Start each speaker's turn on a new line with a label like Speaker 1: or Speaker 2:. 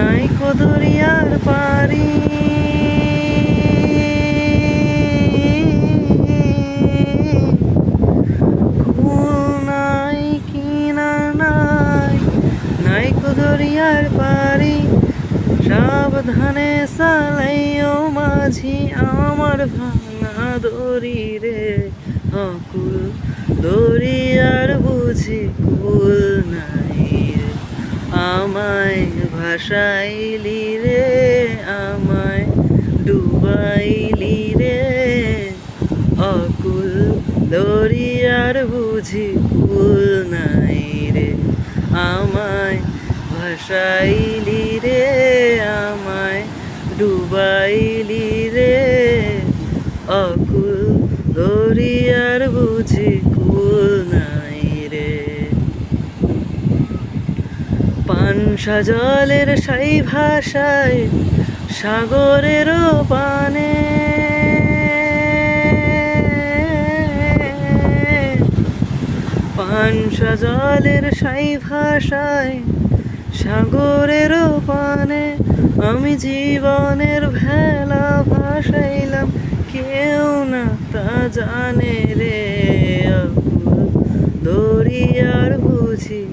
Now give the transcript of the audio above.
Speaker 1: নাইকো দরিয়ার পারি কুল নাই কিনার নাই, নাইকো দরিয়ার পারি সাবধানে চালাইও মাঝি আমার ভাঙা দড়ি রে। অকুল দরিয়ার বুঝি কুল নাই রে, আমায় ভাসাইলি রে, আমায় ডুবাইলি রে। অকুল দরিয়ার বুঝি কুল নাই রে, আমায় ভাসাইলি রে, আমায় ডুবাইলি রে। অকুল দরিয়ার বুঝি কুল নাই রে। পানসা জলের সাই ভাষায় সাগরেরও পানে, পানসা জলের সাই ভাষায় সাগরেরও পানে আমি জীবনের ভেলা ভাসাইলাম, কেউ না তা জানে রে। অকুল দরিয়ার বুঝি